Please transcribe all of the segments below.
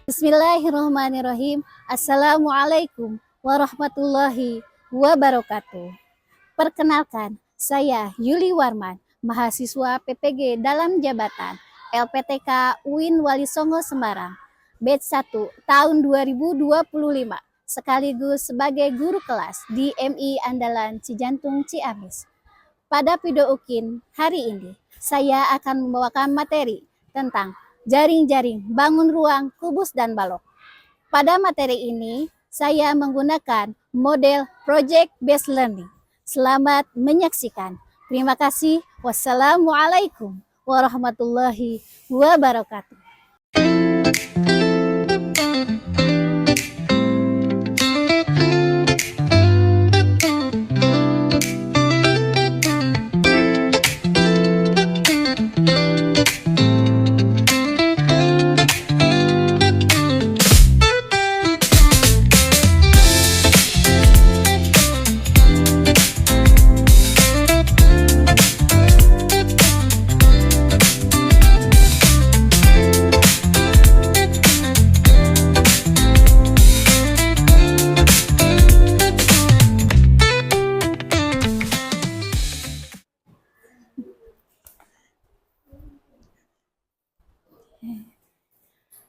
Bismillahirrahmanirrahim. Assalamualaikum warahmatullahi wabarakatuh. Perkenalkan, saya Yuli Warman, mahasiswa PPG dalam jabatan LPTK UIN Wali Songo Semarang, batch 1 tahun 2025, sekaligus sebagai guru kelas di MI Andalan Cijantung Ciamis. Pada video UKIN hari ini, saya akan membawakan materi tentang jaring-jaring, bangun ruang, kubus, dan balok. Pada materi ini, saya menggunakan model Project Based Learning. Selamat menyaksikan. Terima kasih. Wassalamualaikum warahmatullahi wabarakatuh.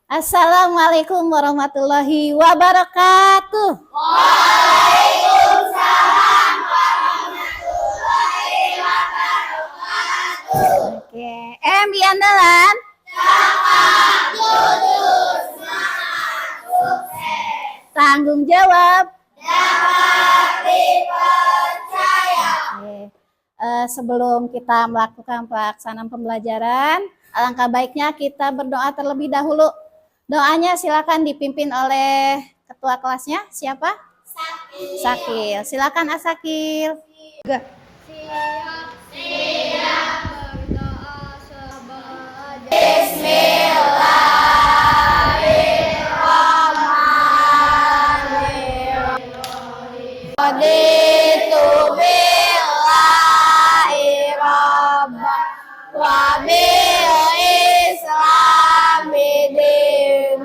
Assalamualaikum warahmatullahi wabarakatuh. Waalaikumsalam warahmatullahi wabarakatuh. Oke, MI Andalan. Cakap jujur, semangat, sukses. Tanggung jawab. Dapat dipercaya. Oke. Sebelum kita melakukan pelaksanaan pembelajaran, alangkah baiknya kita berdoa terlebih dahulu. Doanya silakan dipimpin oleh ketua kelasnya. Siapa? Sakil. Sakil. Silakan Asakil. Siap, siap. Berdoa sebagai Bismillahirrahmanirrahim. Raditu billahi rabban wa bil islami dinan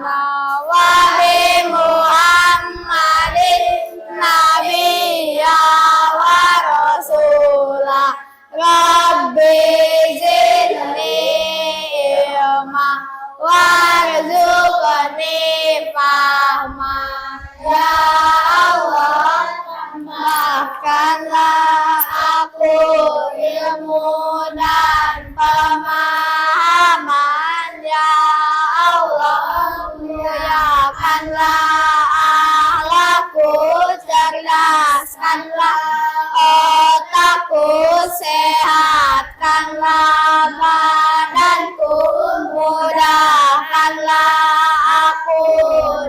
wa bi Muhammadin nabiyya wa rasulah. Rabbi zidni ilma warzuqni fahma. Ya Allah, tambahkanlah aku ilmu dan pemahaman. Ya Allah, muliakanlah akhlakku, cerdaskanlah otakku, sehatkanlah badanku, mudahkanlah aku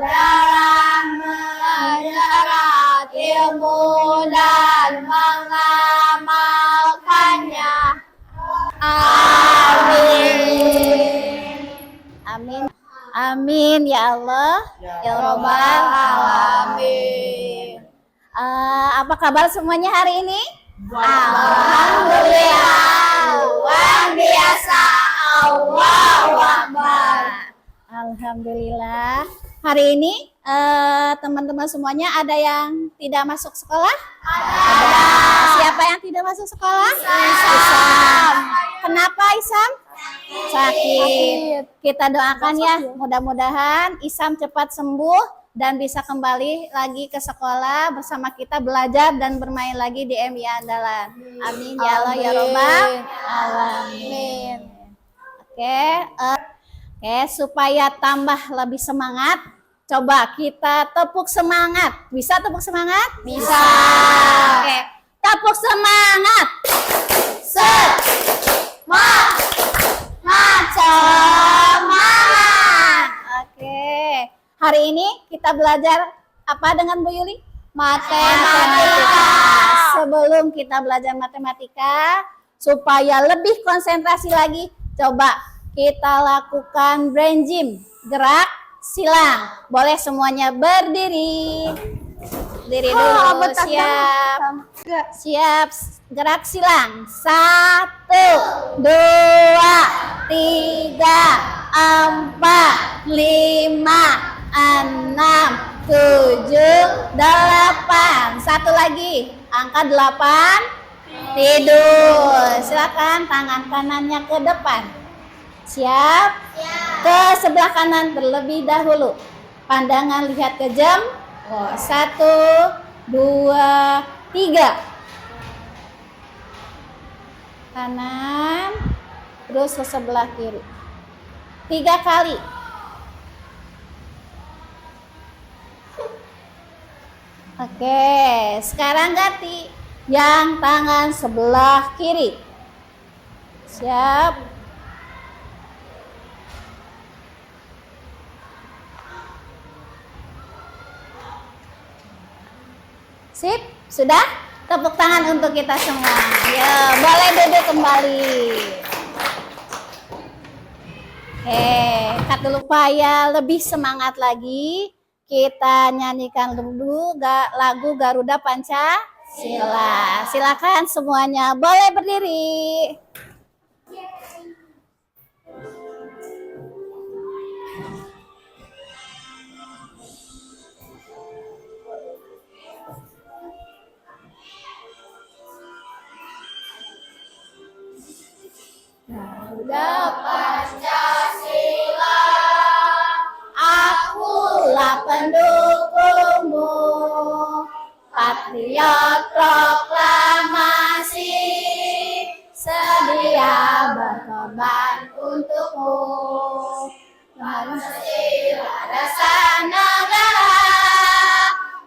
dalam menyerap ilmu dan mengamalkannya. Amin. Amin. Amin ya Allah. Ya Rabbal Alamin. Apa kabar semuanya hari ini? Alhamdulillah, luar biasa. Allahu Akbar. Alhamdulillah. Hari ini teman-teman semuanya ada yang tidak masuk sekolah? Ada. Siapa yang tidak masuk sekolah? Isam. Kenapa Isam? Sakit. Kita doakan ya, mudah-mudahan Isam cepat sembuh dan bisa kembali lagi ke sekolah bersama kita, belajar dan bermain lagi di MI Andalan. Amin ya Allah ya Rabbal Alamin. Oke, supaya tambah lebih semangat, coba kita tepuk semangat. Bisa tepuk semangat? Bisa. Oke, tepuk semangat. Semangat. Oke, hari ini kita belajar apa dengan Bu Yuli? Matematika. Sebelum kita belajar matematika, supaya lebih konsentrasi lagi, coba kita lakukan brain gym, gerak silang. Boleh semuanya berdiri. Berdiri dulu, siap. Siap, gerak silang. 1, 2, 3, 4, 5, 6, 7, 8. Satu lagi, angka 8. Tidur. Silakan tangan kanannya ke depan. Siap? Ke sebelah kanan terlebih dahulu. Pandangan lihat ke jam. 1, 2, 3. Kanan, terus ke sebelah kiri. 3 kali. Oke, sekarang ganti yang tangan sebelah kiri. Siap. Sip, sudah? Tepuk tangan untuk kita semua. Ya, boleh duduk kembali. Kata lupa ya, lebih semangat lagi. Kita nyanyikan dulu lagu Garuda Pancasila. Silakan semuanya, boleh berdiri. Garuda Pancasila, akulah pendukungmu, patriot proklamasi, sedia berkorban untukmu. Pancasila dasar negara,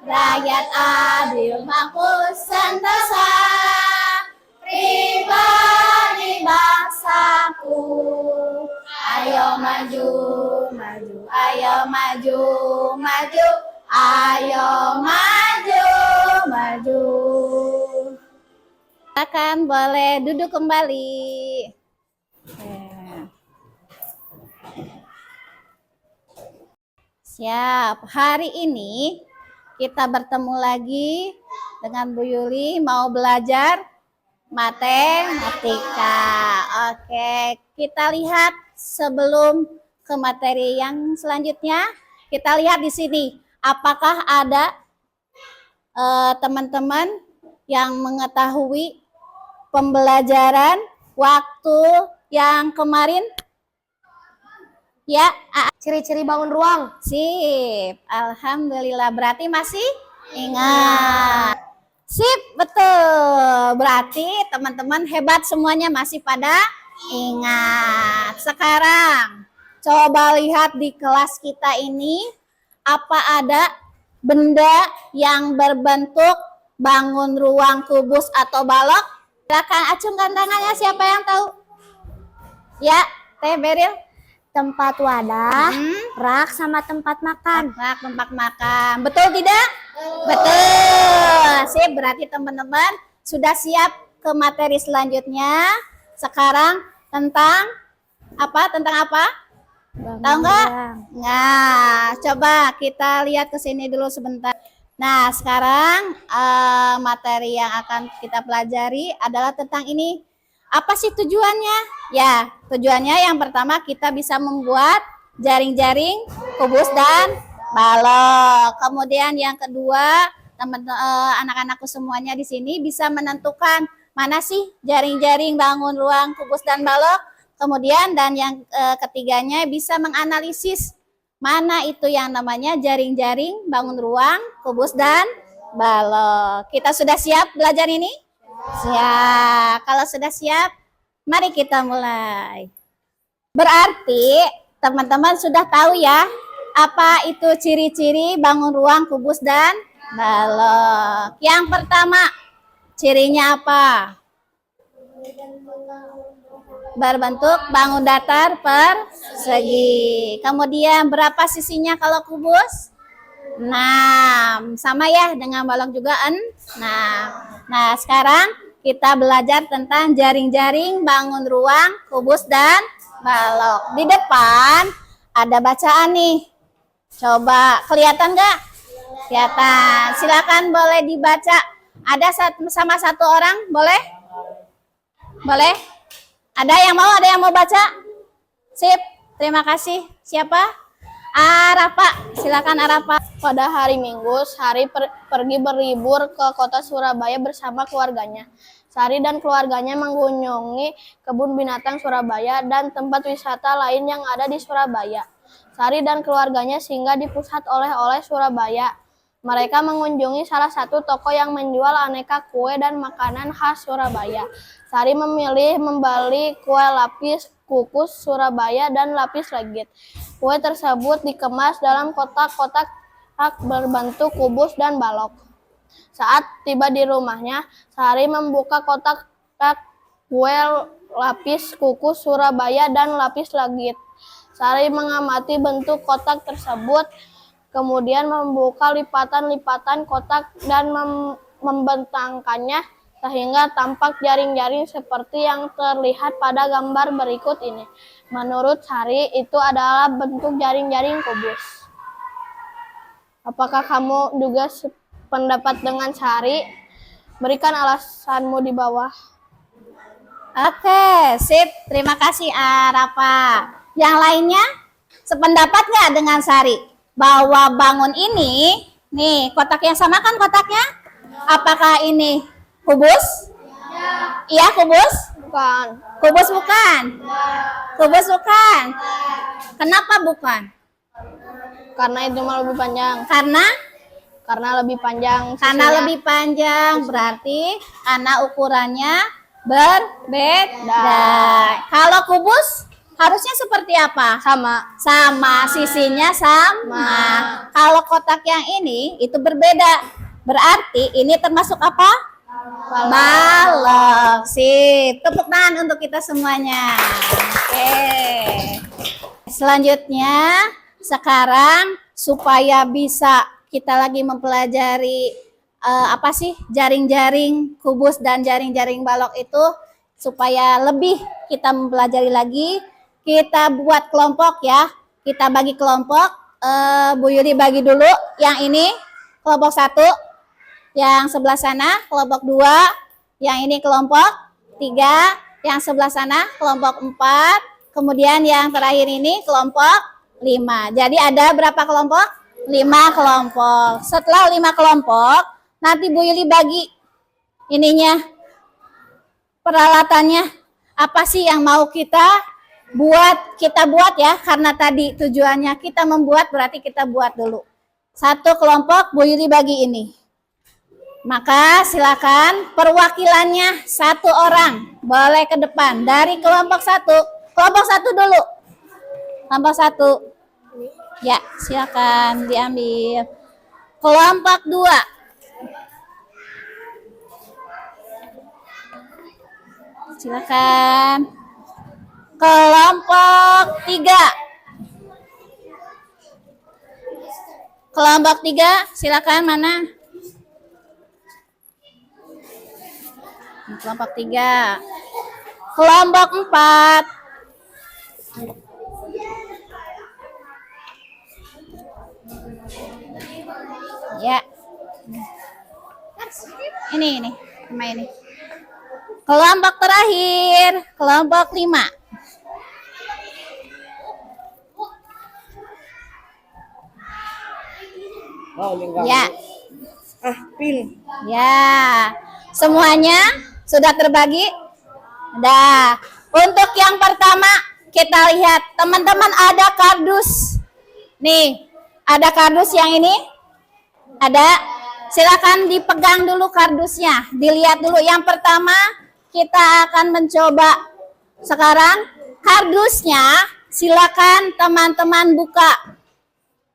rakyat adil makmur sentosa, pribadi bangsaku. Ayo maju, maju, ayo maju, maju, ayo maju, maju. Silakan boleh duduk kembali. Siap, hari ini kita bertemu lagi dengan Bu Yuli mau belajar matematika. Oke, kita lihat sebelum ke materi yang selanjutnya, kita lihat di sini apakah ada teman-teman yang mengetahui pembelajaran waktu yang kemarin? Ya, Ciri-ciri bangun ruang. sip. Alhamdulillah, berarti masih ingat. Sip, betul. Berarti teman-teman hebat semuanya masih pada ingat. Sekarang coba lihat di kelas kita ini, apa ada benda yang berbentuk bangun ruang, kubus atau balok? Silakan acungkan tangannya, siapa yang tahu? Ya, Teh Beril. Tempat wadah, rak sama tempat makan. Tempat makan. Betul tidak? Betul. Sip, berarti teman-teman sudah siap ke materi selanjutnya. Sekarang tentang apa? Tentang apa? Tahu nggak? Nah, coba kita lihat ke sini dulu sebentar. Nah, sekarang materi yang akan kita pelajari adalah tentang ini. Apa sih tujuannya? Ya, tujuannya yang pertama kita bisa membuat jaring-jaring, kubus dan balok. Kemudian yang kedua, anak-anakku semuanya di sini bisa menentukan mana sih jaring-jaring, bangun ruang, kubus dan balok. Kemudian dan yang ketiganya bisa menganalisis mana itu yang namanya jaring-jaring, bangun ruang, kubus dan balok. Kita sudah siap belajar ini? Siap. Kalau sudah siap, mari kita mulai. Berarti teman-teman sudah tahu ya, apa itu ciri-ciri bangun ruang, kubus dan balok. Yang pertama, cirinya apa? Berbentuk bangun datar persegi. Kemudian berapa sisinya kalau kubus? 6. Sama ya dengan balok juga 6. Nah, sekarang kita belajar tentang jaring-jaring, bangun ruang, kubus dan balok. Di depan ada bacaan nih. Coba kelihatan nggak? Kelihatan. Silakan boleh dibaca. Ada sama satu orang, boleh? Boleh? Ada yang mau baca? Sip. Terima kasih. Siapa? Rafa. silakan Arafa. Pada hari Minggu, Sari pergi berlibur ke kota Surabaya bersama keluarganya. Sari dan keluarganya mengunjungi kebun binatang Surabaya dan tempat wisata lain yang ada di Surabaya. Sari dan keluarganya singgah di pusat oleh-oleh Surabaya. Mereka mengunjungi salah satu toko yang menjual aneka kue dan makanan khas Surabaya. Sari memilih membeli kue lapis kukus Surabaya dan lapis legit. Kue tersebut dikemas dalam kotak-kotak berbentuk kubus dan balok. Saat tiba di rumahnya, Sari membuka kotak kue lapis kukus Surabaya dan lapis legit. Sari mengamati bentuk kotak tersebut, kemudian membuka lipatan-lipatan kotak dan membentangkannya sehingga tampak jaring-jaring seperti yang terlihat pada gambar berikut ini. Menurut Sari, itu adalah bentuk jaring-jaring kubus. Apakah kamu juga pendapat dengan Sari? Berikan alasanmu di bawah. Oke, sip. Terima kasih Arafa. Yang lainnya sependapat nggak dengan Sari? Bahwa bangun ini, nih kotak yang sama kan kotaknya? Apakah ini kubus? Iya kubus? Bukan. Kubus bukan? Kubus bukan? Kenapa bukan? Karena itu lebih panjang. Karena lebih panjang. Karena lebih panjang berarti karena ukurannya berbeda. Kalau kubus harusnya seperti apa? Sama, sisinya sama. Kalau kotak yang ini itu berbeda. Berarti ini termasuk apa? Balok. Sip. Tepuk tangan untuk kita semuanya. Oke. Selanjutnya, sekarang supaya bisa kita lagi mempelajari apa sih jaring-jaring kubus dan jaring-jaring balok itu, supaya lebih kita mempelajari lagi, kita buat kelompok ya. Kita bagi kelompok. Bu Yuli bagi dulu yang ini kelompok 1, yang sebelah sana kelompok 2, yang ini kelompok 3, yang sebelah sana kelompok 4, kemudian yang terakhir ini kelompok 5. Jadi ada berapa kelompok? 5 kelompok. Setelah 5 kelompok, nanti Bu Yuli bagi ininya, peralatannya apa sih yang mau kita buat ya, karena tadi tujuannya kita membuat, berarti kita buat dulu. 1 kelompok Bu Yuli bagi ini. Maka silakan perwakilannya 1 orang boleh ke depan dari kelompok 1. Kelompok 1 dulu. Kelompok 1. Ya, silakan diambil. Kelompok 2. Silakan. Kelompok 3. Kelompok 3, silakan mana? Kelompok 3. Kelompok 4. Ya. Ini sama ini. Kelompok terakhir, kelompok 5. Ya. Pin. Ya. Semuanya sudah terbagi? Udah. Untuk yang pertama, kita lihat teman-teman ada kardus. Nih, ada kardus yang ini? Ada? Silakan dipegang dulu kardusnya, dilihat dulu. Yang pertama, kita akan mencoba sekarang kardusnya. Silakan teman-teman buka.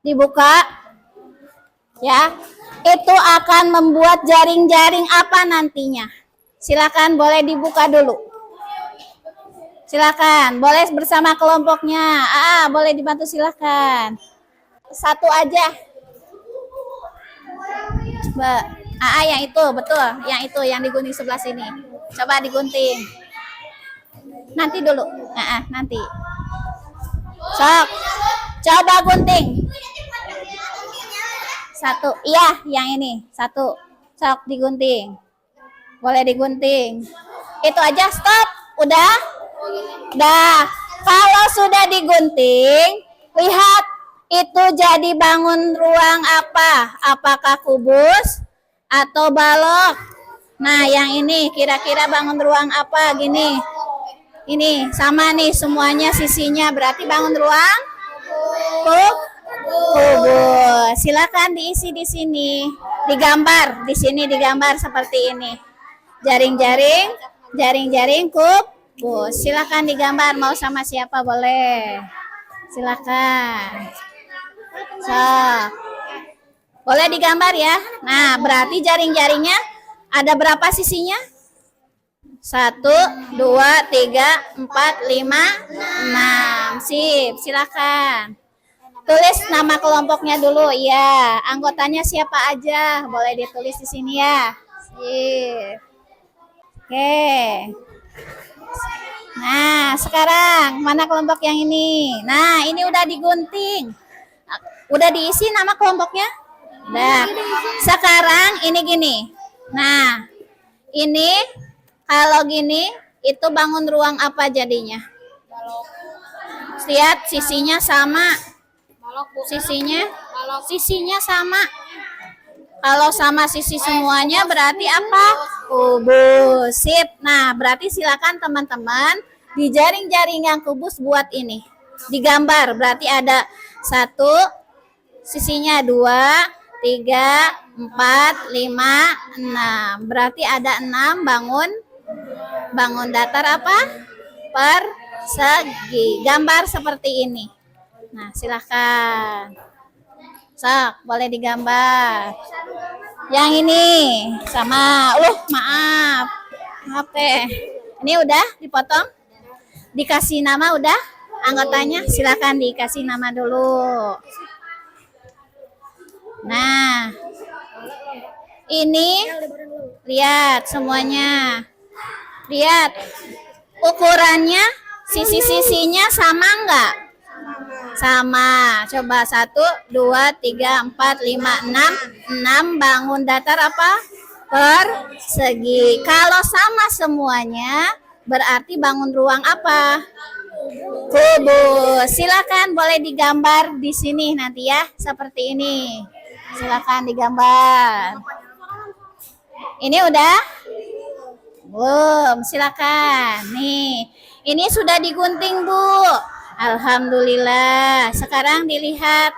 Dibuka. Ya. Itu akan membuat jaring-jaring apa nantinya? Silakan boleh dibuka dulu. Silakan, boleh bersama kelompoknya. Boleh dibantu silakan. 1 aja. Coba. Yang itu, betul. Yang itu, yang digunting sebelah sini. Coba digunting. Nanti dulu. Nanti. Sok. Coba gunting. 1. Iya, yang ini. 1. Sok digunting. Boleh digunting. Itu aja, stop. Udah? Dah. Kalau sudah digunting, lihat Itu jadi bangun ruang apa? Apakah kubus atau balok? Nah, yang ini kira-kira bangun ruang apa? Gini. Ini sama nih semuanya sisinya. Berarti bangun ruang kubus. Silakan diisi di sini. Digambar. Di sini digambar seperti ini. Jaring-jaring kubus. Silakan digambar. Mau sama siapa boleh. Silakan. Boleh digambar ya. Nah, berarti jaring-jaringnya ada berapa sisinya? 1, 2, 3, 4, 5, 6. Sip, silakan. Tulis nama kelompoknya dulu. Ya, anggotanya siapa aja? Boleh ditulis di sini ya. Sip. Oke. Nah, sekarang mana kelompok yang ini? Nah, ini udah digunting. Udah diisi nama kelompoknya? Nah, sekarang ini gini. Nah, ini kalau gini itu bangun ruang apa jadinya? Lihat sisinya sama. Sisinya sama. Kalau sama sisi semuanya berarti apa? Kubus. Sip. Nah, berarti silakan teman-teman di jaring-jaring yang kubus buat ini. Digambar. Berarti ada 1, sisinya 2, 3, 4, 5, 6. Berarti ada 6 bangun datar apa? Persegi. Gambar seperti ini. Nah, silakan. Sok, boleh digambar. Yang ini sama. Maaf. Ini udah dipotong? Dikasih nama udah? Anggotanya silakan dikasih nama dulu. Nah, ini lihat semuanya. Lihat ukurannya, sisi-sisinya sama enggak? Sama. Coba 1, 2, 3, 4, 5, 6. 6 bangun datar apa? Persegi. Kalau sama semuanya, berarti bangun ruang apa? Kubus. Silakan boleh digambar di sini nanti ya, seperti ini. Silakan digambar. Ini udah? Belum. Silakan. Nih, ini sudah digunting, Bu. Alhamdulillah. Sekarang dilihat.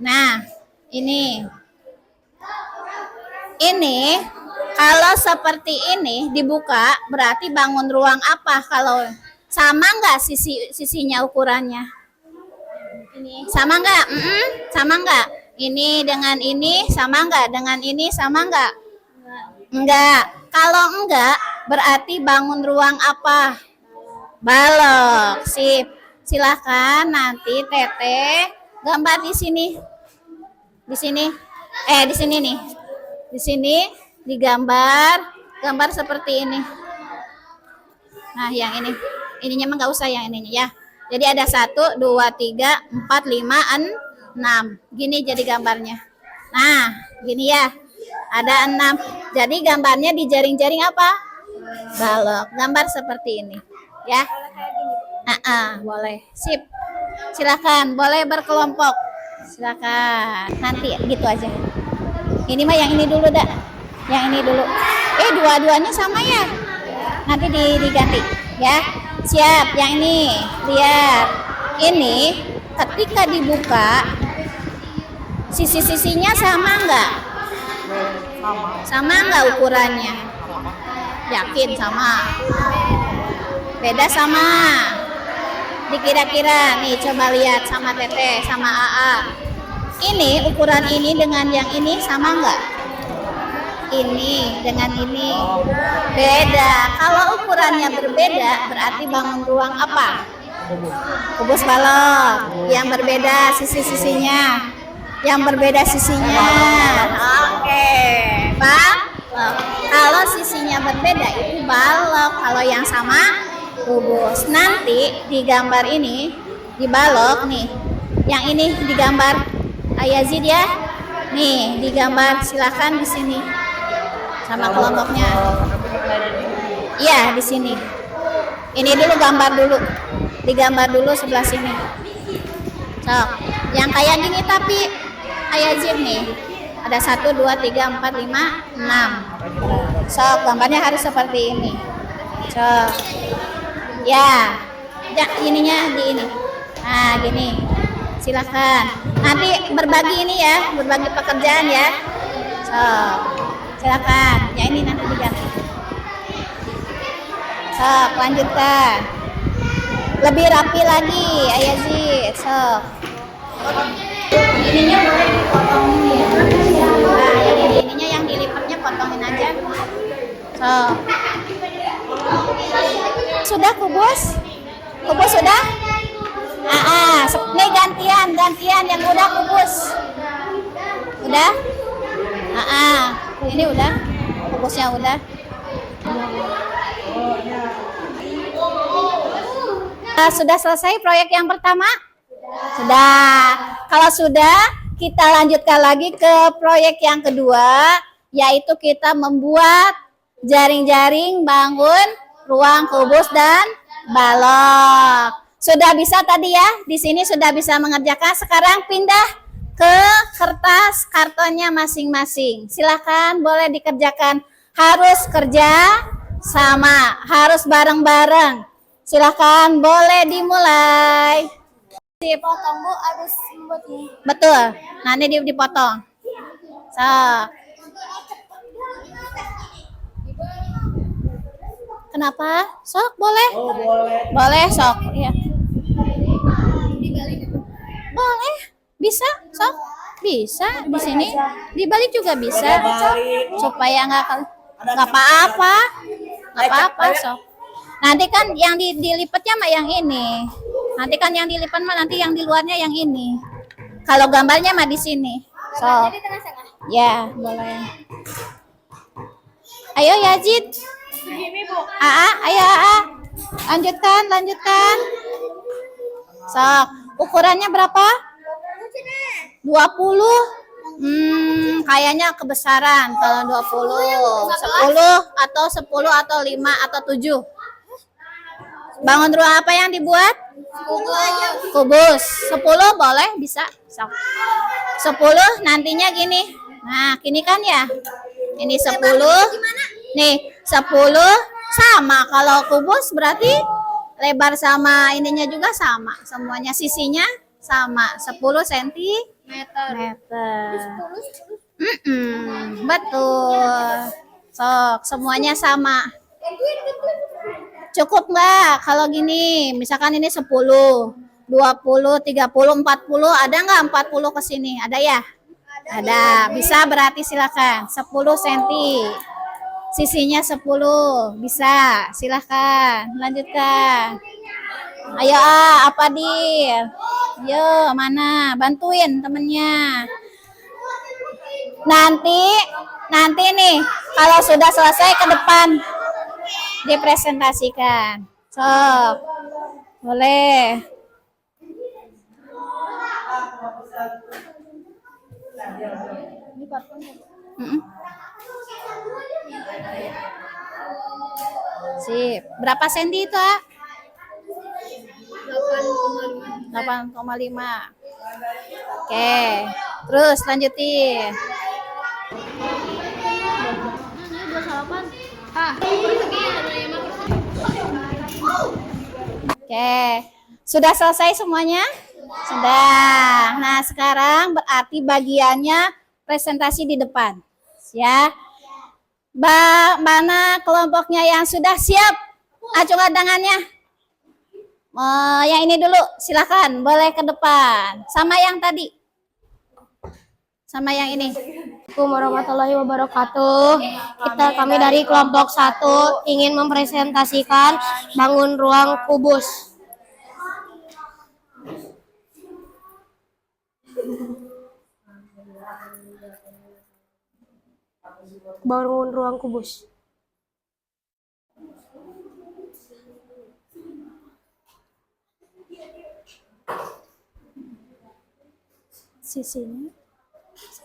Nah, ini kalau seperti ini dibuka berarti bangun ruang apa? Kalau sama nggak sisinya ukurannya? Sama nggak? Sama nggak? Ini dengan ini sama nggak? Dengan ini sama nggak? Enggak. Kalau enggak, berarti bangun ruang apa? Balok. Sip. Silakan nanti Teteh gambar di sini. Di sini. Di sini nih. Di sini digambar seperti ini. Nah, yang ini. Ininya mah nggak usah yang ininya ya. Jadi ada 1, 2, 3, 4, 5, 6. Gini jadi gambarnya. Nah, gini ya. Ada 6. Jadi gambarnya di jaring-jaring apa? Balok. Gambar seperti ini. Ya. Boleh. Sip. Silakan. Boleh berkelompok. Silakan. Nanti gitu aja. Ini mah yang ini dulu dah. Yang ini dulu. Dua-duanya sama ya. Nanti diganti. Ya. Siap. Yang ini. Lihat. Ini ketika dibuka sisi-sisinya sama enggak? Sama enggak ukurannya? Yakin sama? Beda sama? Dikira-kira nih, coba lihat sama Teteh, sama AA. Ini ukuran ini dengan yang ini sama enggak? Ini dengan ini beda. Kalau ukurannya berbeda berarti bangun ruang apa? Kubus balok. Yang berbeda sisi-sisinya. Yang berbeda sisinya. Oke. Balok. Kalau sisinya berbeda itu balok. Kalau yang sama kubus. Nanti di gambar ini di balok nih. Yang ini digambar Ayazid ya. Nih digambar, silakan di sini sama kelompoknya. Iya di sini. Ini dulu gambar dulu. Digambar dulu sebelah sini. Sok. Yang kayak gini tapi Yazid nih. Ada 1, 2, 3, 4, 5, 6. So, gambarnya harus seperti ini. So, ya, ininya di ini. Nah, gini. Silakan. Nanti berbagi ini ya, berbagi pekerjaan ya. So, silakan. Ya ini nanti diganti. So, lanjutkan. Lebih rapi lagi, Yazid. So, ininya boleh dipotong ya. Nah, ininya yang dilipatnya potongin aja. So, sudah kubus? Kubus sudah? Nih gantian yang udah kubus. Udah? Ini udah. Kubusnya udah. Sudah selesai proyek yang pertama? Sudah. Kalau sudah, kita lanjutkan lagi ke proyek yang kedua, yaitu kita membuat jaring-jaring bangun ruang kubus dan balok. Sudah bisa tadi ya, di sini sudah bisa mengerjakan. Sekarang pindah ke kertas kartonnya masing-masing. Silakan boleh dikerjakan. Harus kerja sama, harus bareng-bareng. Silakan boleh dimulai. Dipotong Bu, harus buatnya. Betul, nanti dipotong. So. Kenapa? Sok boleh? Oh, boleh. Boleh sok, iya. Boleh, bisa, sok, bisa di sini. Dibalik juga bisa, supaya nggak apa-apa, sok. Nanti kan yang dilipatnya mah yang ini. Nanti kan yang dilipat mah nanti yang di luarnya yang ini. Kalau gambarnya mah di sini. So, ya boleh. Ayo Yazid. Ayo lanjutkan. Sok, ukurannya berapa? 20. Kayaknya kebesaran kalau 20. 10 atau 10 atau 5 atau 7. Bangun ruang apa yang dibuat? Kubus. 10 boleh, bisa. Sok. 10 nantinya gini. Nah, gini kan ya? Ini 10. Nih, 10 sama. Kalau kubus berarti lebar sama ininya juga sama. Semuanya sisinya sama. 10 cm. Betul. Sok, semuanya sama. Cukup nggak kalau gini? Misalkan ini 10, 20, 30, 40. Ada nggak 40 ke sini? Ada ya? Ada. Bisa berarti silakan. 10 cm. Sisinya 10. Bisa. Silakan. Lanjutkan. Ayo apa Dir? Yo, mana? Bantuin temennya. Nanti nih kalau sudah selesai ke depan dipresentasikan. Sok. Boleh. Sip. Berapa senti itu, ah? 8,5. Oke. Terus lanjutin. Oke. Sudah selesai semuanya? Sudah. Nah, sekarang berarti bagiannya presentasi di depan. Ya. Mana kelompoknya yang sudah siap? Acungkan tangannya. Yang ini dulu, silakan. Boleh ke depan. Sama yang tadi. Sama yang ini. Assalamualaikum warahmatullahi wabarakatuh. Kami dari kelompok 1 ingin mempresentasikan bangun ruang kubus. Bangun ruang kubus.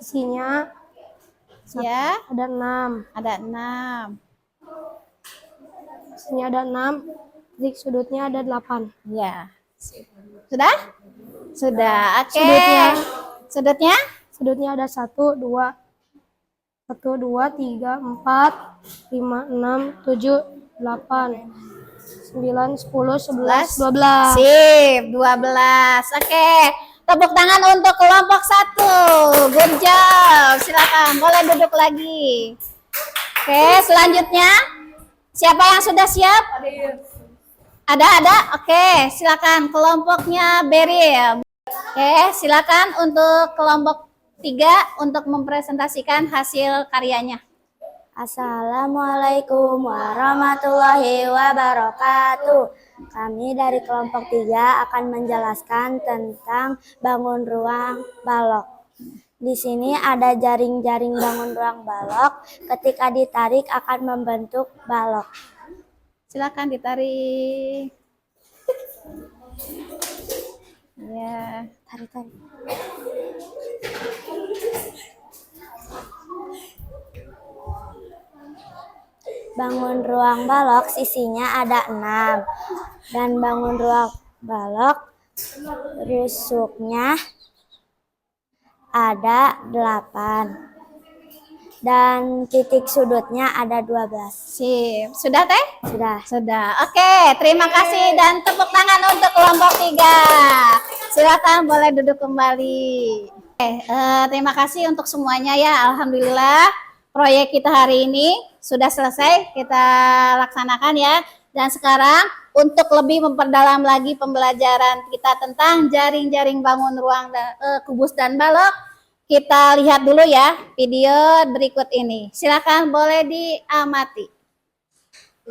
Sisinya Ya, ada 6. ada 6. Sisinya ada 6. Titik sudutnya ada 8. Ya. Sudah? Sudah. Oke. Sudutnya. Sudutnya? Sudutnya ada 1, 2, 3, 4, 5, 6, 7, 8, 9, 10, 11, 12. Sip, 12. Oke. Tepuk tangan untuk kelompok 1. Good job. Silakan, boleh duduk lagi. Oke, selanjutnya siapa yang sudah siap? Ada. Oke, silakan kelompoknya Beril. Oke, silakan untuk kelompok 3 untuk mempresentasikan hasil karyanya. Assalamualaikum warahmatullahi wabarakatuh. Kami dari kelompok 3 akan menjelaskan tentang bangun ruang balok. Di sini ada jaring-jaring bangun ruang balok. Ketika ditarik akan membentuk balok. Silakan ditarik. Ya, Tarik. Bangun ruang balok sisinya ada 6 dan bangun ruang balok rusuknya ada 8 dan titik sudutnya ada 12. sip. Sudah, Teh? Sudah. Oke, terima kasih dan tepuk tangan untuk kelompok 3. Silakan boleh duduk kembali. Terima kasih untuk semuanya ya. Alhamdulillah proyek kita hari ini sudah selesai kita laksanakan ya. Dan sekarang untuk lebih memperdalam lagi pembelajaran kita tentang jaring-jaring bangun ruang kubus dan balok, kita lihat dulu ya video berikut ini. Silakan boleh diamati.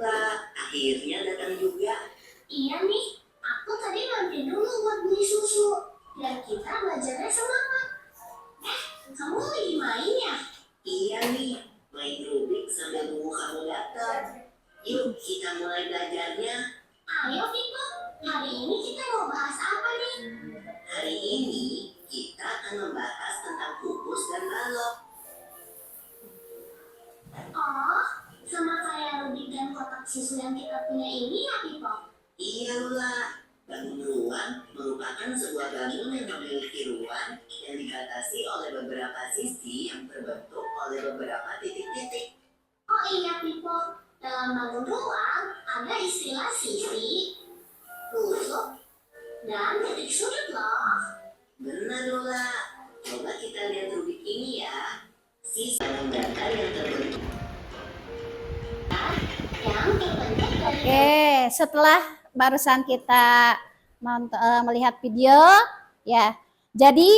Lah, akhirnya datang juga. Iya nih, aku tadi mampir dulu buat beli susu. Dan kita belajarnya semangat. Kamu lagi main ya? Iya nih, main Rubik sambil nunggu kamu datang. Yuk, kita mulai belajarnya. Ayo Viko, hari ini kita mau bahas apa nih? Hari ini, kita akan membahas tentang kubus dan balok. Oh, sama kayak Rubik dan kotak susu yang kita punya ini ya Viko? Iya lah, bangun ruang merupakan sebuah bangun yang memiliki ruang yang dibatasi oleh beberapa sisi yang terbentuk oleh beberapa titik-titik. Oh iya Viko, dalam bangun ruang ada istilah sisi, rusuk, dan titik sudut loh. Benar Lola, coba kita lihat Rubik ini ya. Sisi data yang terbentuk. Yang terbentuk dari Oke, setelah barusan kita melihat video ya. Jadi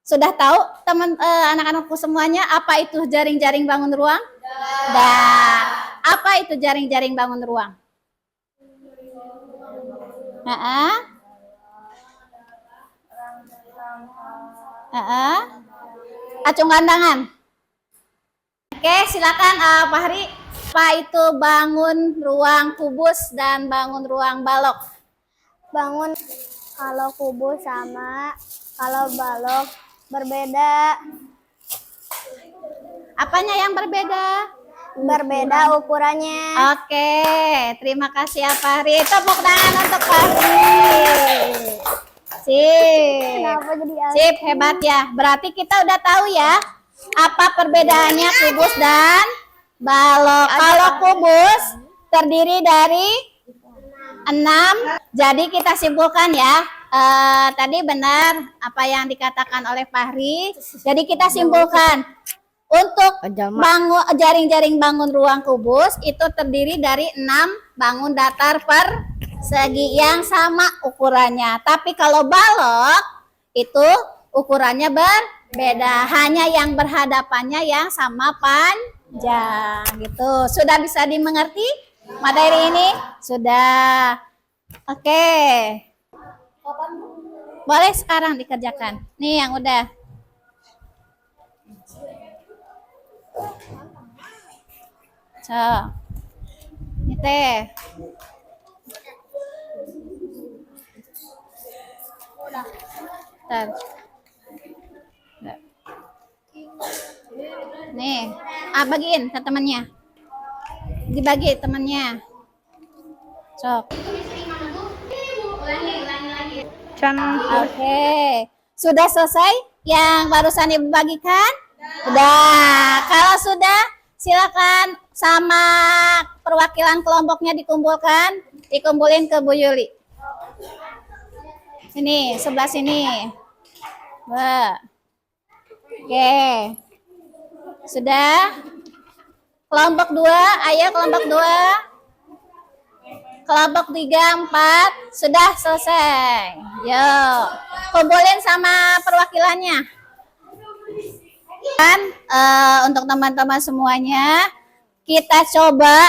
sudah tahu teman anak-anakku semuanya apa itu jaring-jaring bangun ruang? Dan apa itu jaring-jaring bangun ruang? Acungkan tangan. Oke, silakan Pak Hari. Apa itu bangun ruang kubus dan bangun ruang balok? Bangun kalau kubus sama kalau balok berbeda. Apanya yang berbeda? Berbeda ukurannya. Oke, terima kasih ya Pak Hari. Tepuk tangan untuk Pak Hari. Sip. Kenapa jadi Sip, hebat ya. Berarti kita udah tahu ya apa perbedaannya kubus dan balok. Kalau kubus terdiri dari 6. Jadi kita simpulkan ya. Tadi benar apa yang dikatakan oleh Fahri. Jadi kita simpulkan untuk jaring-jaring bangun ruang kubus itu terdiri dari 6 bangun datar persegi yang sama ukurannya. Tapi kalau balok itu ukurannya berbeda, hanya yang berhadapannya yang sama panjang gitu. Sudah bisa dimengerti materi ini? Sudah. Oke. Boleh sekarang dikerjakan. Nih yang udah. So, ini teh. Bentar. Nih, bagiin ke temannya. Dibagi temannya. Sok. Can. Oke. Sudah selesai yang barusan Ibu bagikan? Sudah. Kalau sudah, silakan sama perwakilan kelompoknya dikumpulin ke Bu Yuli. Sini, sebelah sini. Wah. Oke. Sudah? Kelompok 2, ayo kelompok 2. Kelompok 3, 4, sudah selesai. Yuk, kumpulin sama perwakilannya. Dan untuk teman-teman semuanya, kita coba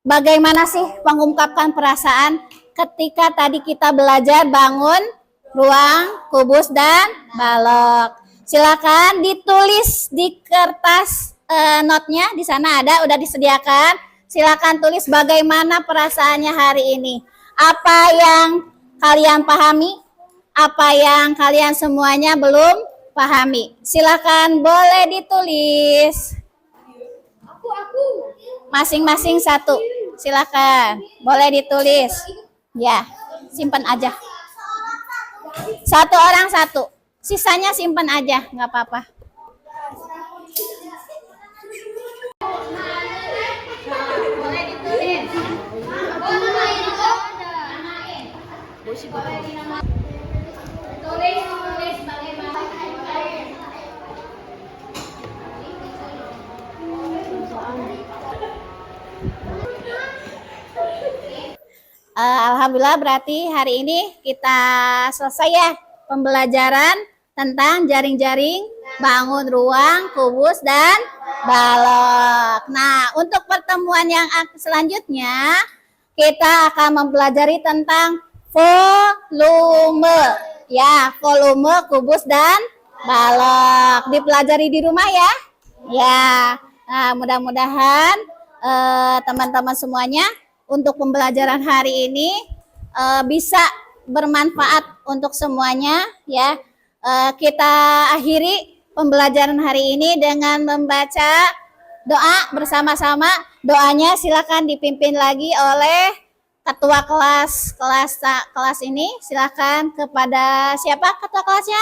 bagaimana sih mengungkapkan perasaan ketika tadi kita belajar bangun, ruang, kubus, dan balok. Silakan ditulis di kertas notnya, di sana ada, udah disediakan. Silakan tulis bagaimana perasaannya hari ini. Apa yang kalian pahami? Apa yang kalian semuanya belum pahami? Silakan boleh ditulis. Masing-masing satu. Silakan, boleh ditulis. Ya, simpan aja. Satu orang satu. Sisanya simpan aja, nggak apa-apa. Boleh ditulis. Tulis bagaimana. Alhamdulillah berarti hari ini kita selesai ya pembelajaran tentang jaring-jaring, bangun ruang, kubus, dan balok. Nah, untuk pertemuan yang selanjutnya, kita akan mempelajari tentang volume. Ya, volume, kubus, dan balok. Dipelajari di rumah ya. Ya, nah mudah-mudahan teman-teman semuanya untuk pembelajaran hari ini bisa bermanfaat untuk semuanya ya. Kita akhiri pembelajaran hari ini dengan membaca doa bersama-sama. Doanya silakan dipimpin lagi oleh ketua kelas ini. Silakan kepada siapa ketua kelasnya?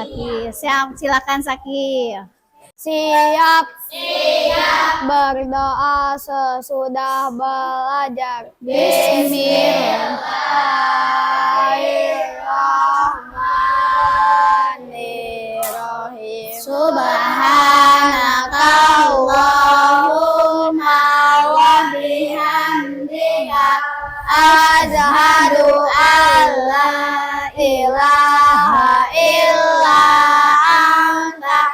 Oke, silakan Saki. Siap. Berdoa sesudah belajar. Bismillahirrahmanirrahim. Subhanakallahumma wa bihamdika asyhadu an la ilaha illa anta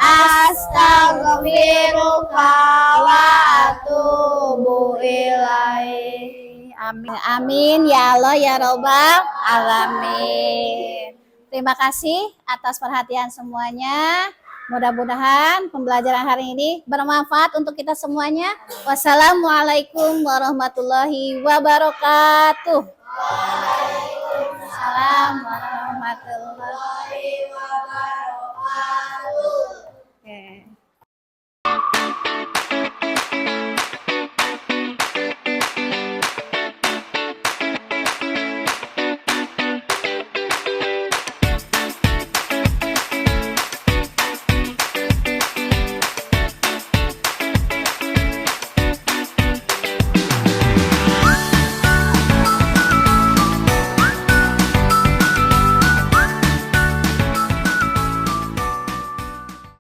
astaghfiruka wa atubu ilaik. Amin. Amin ya Allah ya Rabbal alamin. Terima kasih atas perhatian semuanya. Mudah-mudahan pembelajaran hari ini bermanfaat untuk kita semuanya. Wassalamualaikum warahmatullahi wabarakatuh. Waalaikumsalam warahmatullahi wabarakatuh. Okay.